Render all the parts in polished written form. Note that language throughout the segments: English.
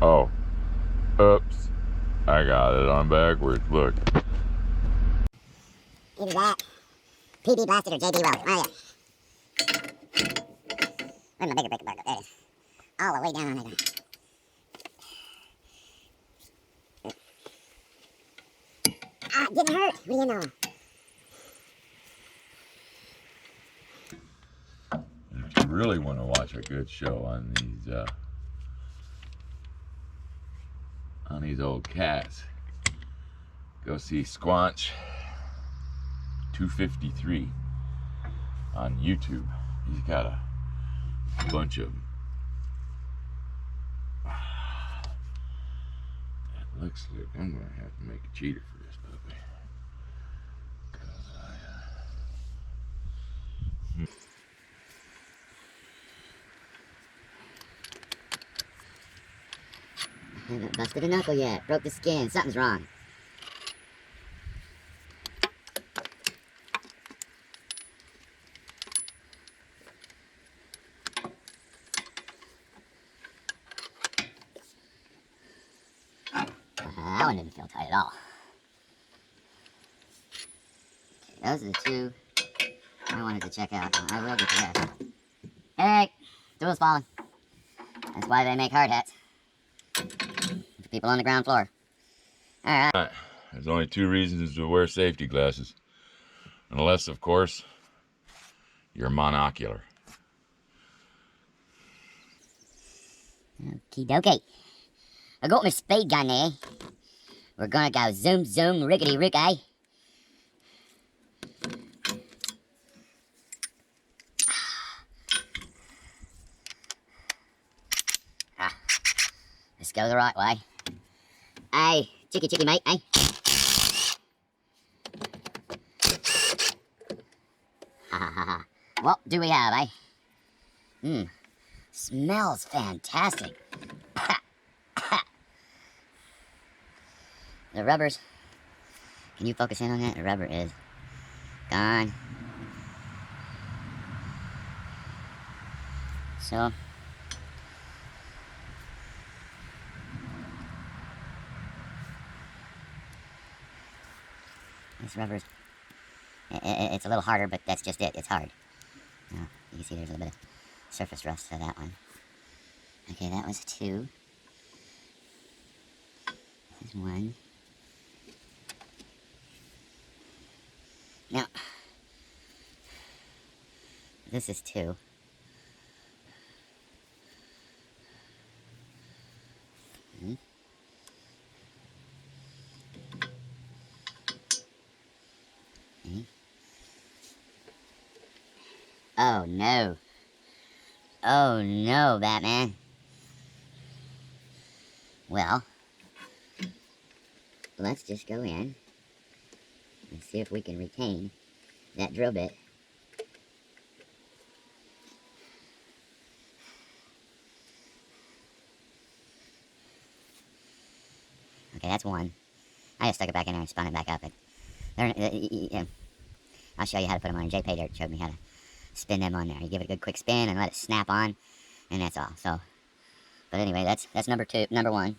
Oh, oops. I got it on backwards. Look. Either that, PB Blasted or JB Weld. Oh, yeah. Where's my bigger brick bark? There it is. All the way down on it. Ah, it didn't hurt. What do you know? If you really want to watch a good show on these old cats, go see Squanch 253 on YouTube. He's got a bunch of them. That looks like I'm gonna have to make a cheater for this puppy. Haven't busted a knuckle yet. Broke the skin. Something's wrong. That one didn't feel tight at all. Okay, those are the two I wanted to check out. I will get to that. Hey, tool's falling. That's why they make hard hats. For people on the ground floor. Alright. There's only two reasons to wear safety glasses. Unless, of course, you're monocular. Okie dokie. I got my speed gun there. We're gonna go zoom zoom rickety rick, eh? Let's go the right way. Hey, chicky chicky mate, eh? Ha ha ha ha. What do we have, eh? Smells fantastic. The rubbers. Can you focus in on that? The rubber is gone. So this rubber's it's a little harder, but that's just it. It's hard. You can see there's a little bit of surface rust to that one. Okay, that was two. This is one. Now, this is two. Oh no. Oh no, Batman. Well, let's just go in and see if we can retain that drill bit. Okay, that's one. I just stuck it back in there and spun it back up. I'll show you how to put them on. J-Pay showed me how to spin them on there. You give it a good quick spin and let it snap on, and that's all. So, but anyway, that's number one.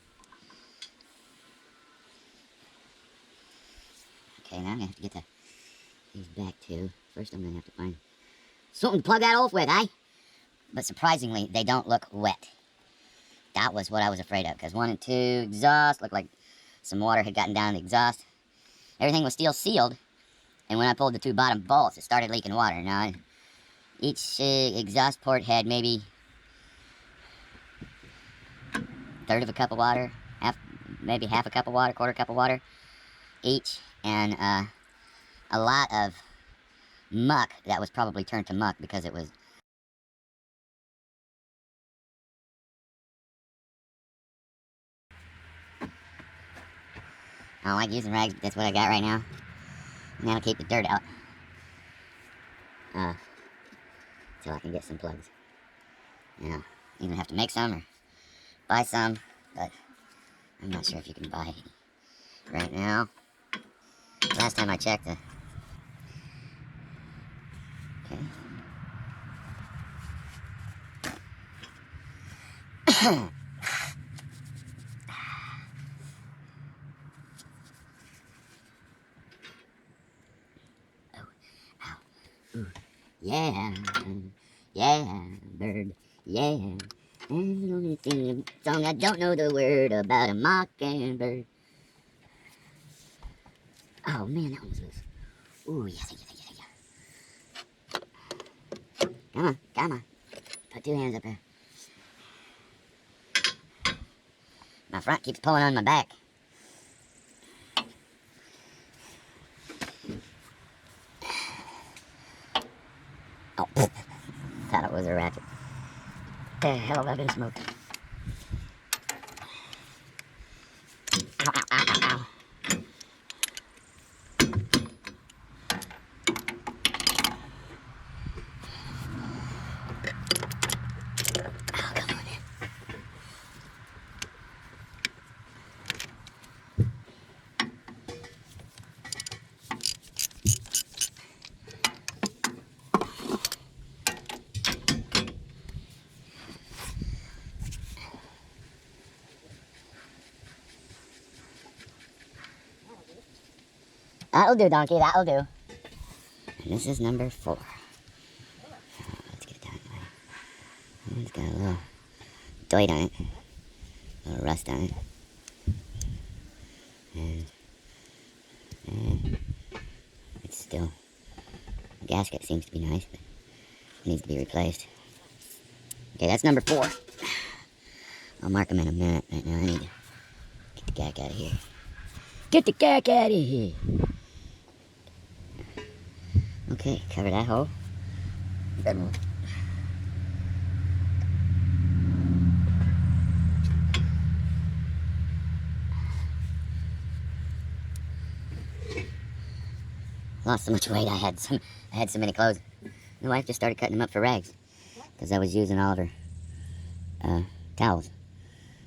Okay, now I'm gonna have to get these back two. First, I'm gonna have to find something to plug that off with, eh? But surprisingly, they don't look wet. That was what I was afraid of, because 1 and 2 exhaust looked like some water had gotten down the exhaust. Everything was still sealed, and when I pulled the two bottom bolts, it started leaking water. Now, each exhaust port had maybe a third of a cup of water, maybe half a cup of water, quarter cup of water each, and a lot of muck that was probably turned to muck because it was I don't like using rags, but that's what I got right now. And that'll keep the dirt out. Till I can get some plugs. You know, either have to make some or buy some, but I'm not sure if you can buy any right now. Last time I checked, okay. Yeah, yeah, bird, yeah. And the only thing, song I don't know the word about a mockingbird. Oh man, that one was loose. Ooh, yeah. Come on. Put two hands up there. My front keeps pulling on my back. Oh, thought it was a ratchet. The hell have I been smoking? Ow. Oh, come on in. That'll do, donkey, that'll do. And this is number 4. Let's get it down. It's got a little dirt on it. A little rust on it. And it's still, the gasket seems to be nice, but it needs to be replaced. Okay, that's number 4. I'll mark them in a minute. Right now I need to get the gack out of here. Get the gack out of here! Okay, cover that hole. Good one. Lost so much weight. I had so many clothes. My wife just started cutting them up for rags because I was using all of her towels,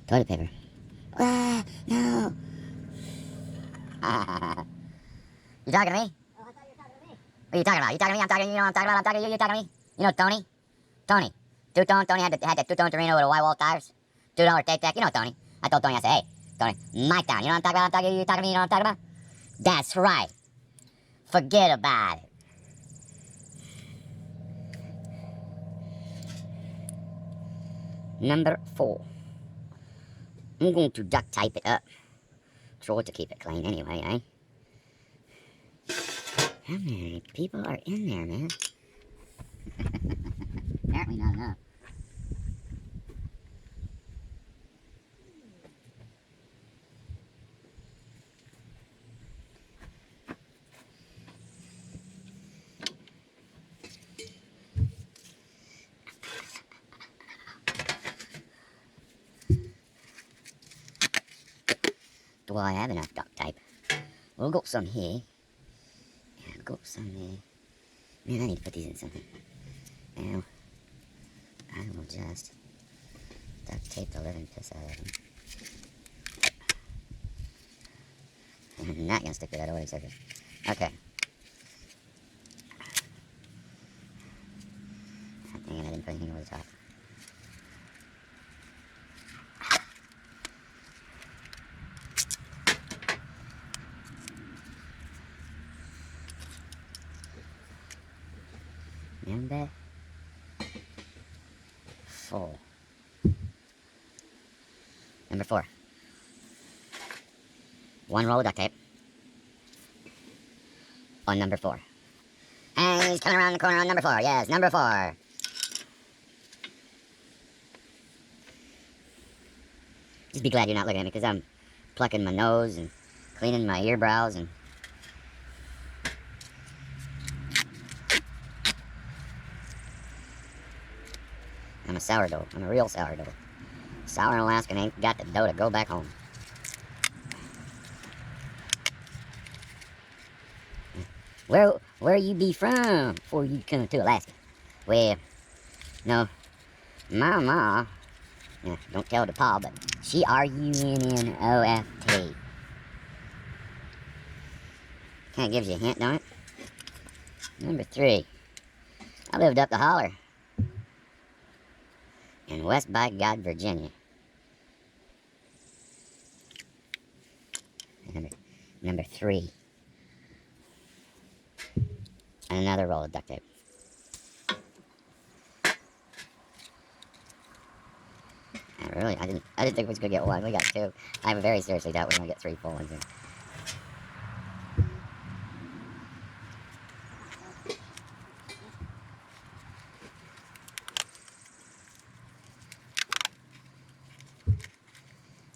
toilet paper. Ah, no! You talking to me? Oh, I thought you were talking to me. What are you talking about? You talking to me? I'm talking to you. You know what I'm talking about? I'm talking to you. You talking to me? You know Tony? Tony had that two-tone Torino with a white wall tires. $2 tape deck. You know Tony. I told Tony, I said, hey, Tony, my town. You know what I'm talking about? I'm talking to you. You talking to me? You know what I'm talking about? That's right. Forget about it. Number 4. I'm going to duct tape it up. Try to keep it clean anyway, eh? How many people are in there, man? Apparently not enough. Do I have enough duct tape? Well, I've got some here. And I've got some there. Man, I need to put these in something. Now, I will just duct tape the living piss out of them. I'm not going to stick to that oil surface. Okay. Dang it, I didn't put anything over the top. Number 4. Number 4. 1 roll of duct tape on number 4. And he's coming around the corner on number 4. Yes, number 4. Just be glad you're not looking at me because I'm plucking my nose and cleaning my ear brows and I'm a sourdough. I'm a real sourdough. Sour in Alaska ain't got the dough to go back home. Where you be from before you come to Alaska? Well, no, my ma, don't tell the pa, but she RUNNOFT. Kind of gives you a hint, don't it? Number 3. I lived up the holler in West by God, Virginia. Number 3. And another roll of duct tape. Really? I didn't think we was gonna get one. We got two. I very seriously doubt we're gonna get three full ones here.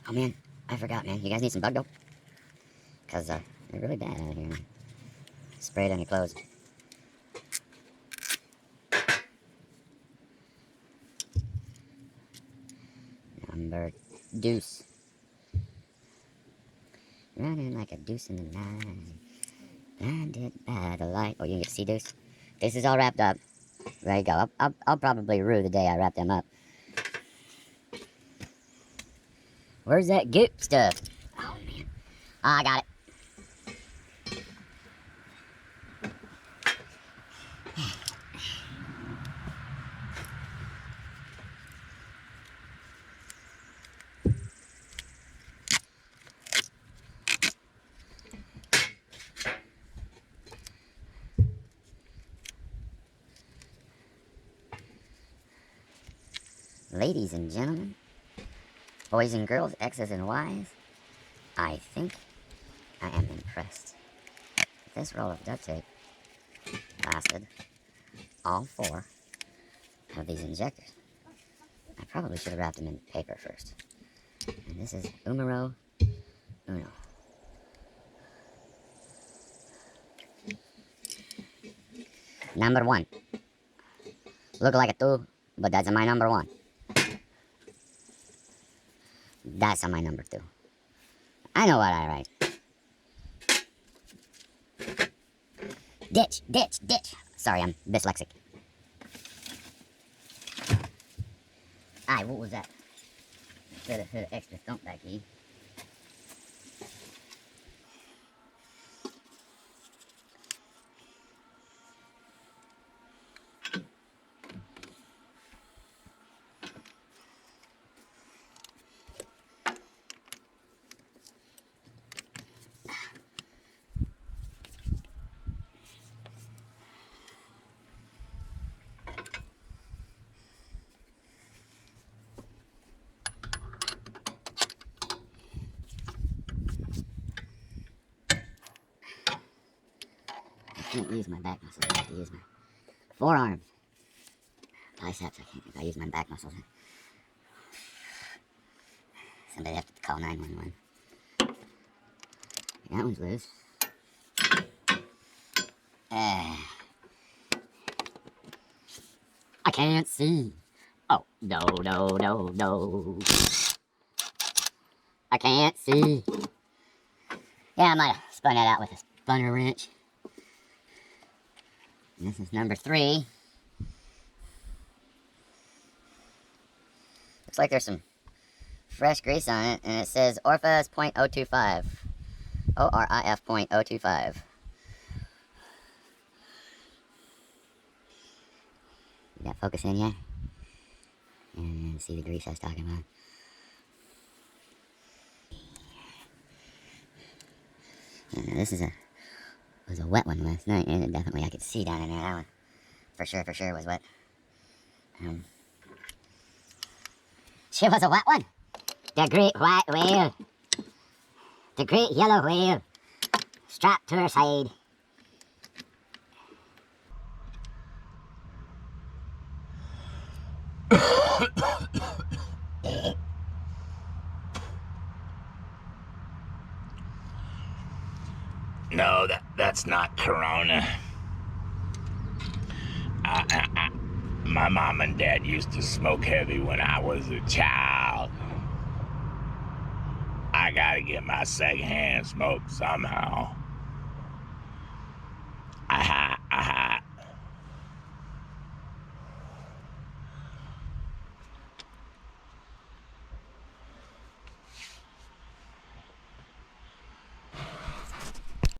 Oh man, I forgot, man. You guys need some bug dope? Cause they're really bad out here. Spray it on your clothes. Number deuce. Running like a deuce in the night. Blinded by the light. Oh, you can get to see deuce? This is all wrapped up. There you go. I'll probably rue the day I wrap them up. Where's that goop stuff? Oh, man. I got it. Ladies and gentlemen, boys and girls, X's and Y's, I think I am impressed. This roll of duct tape lasted all 4 of these injectors. I probably should have wrapped them in paper first. And this is numero uno. Number 1. Look like a 2, but that's my number 1. That's my number 2. I know what I write. Ditch, ditch, ditch. Sorry, I'm dyslexic. Aye, what was that? Should have extra thump back here. I can't use my back muscles. I have to use my forearm. Biceps, I can't. If I use my back muscles, somebody have to call 911. That one's loose. I can't see. Oh, no, no, no, no. I can't see. Yeah, I might have spun that out with a spunner wrench. This is number 3. Looks like there's some fresh grease on it, and it says Orfas .025. ORIF .025. You got focus in here? And see the grease I was talking about. And this was a wet one last night, and definitely I could see down in there. That one, for sure was wet. She was a wet one. The great white whale. The great yellow whale. Strapped to her side. No, that's not Corona. My mom and dad used to smoke heavy when I was a child. I gotta get my secondhand smoke somehow.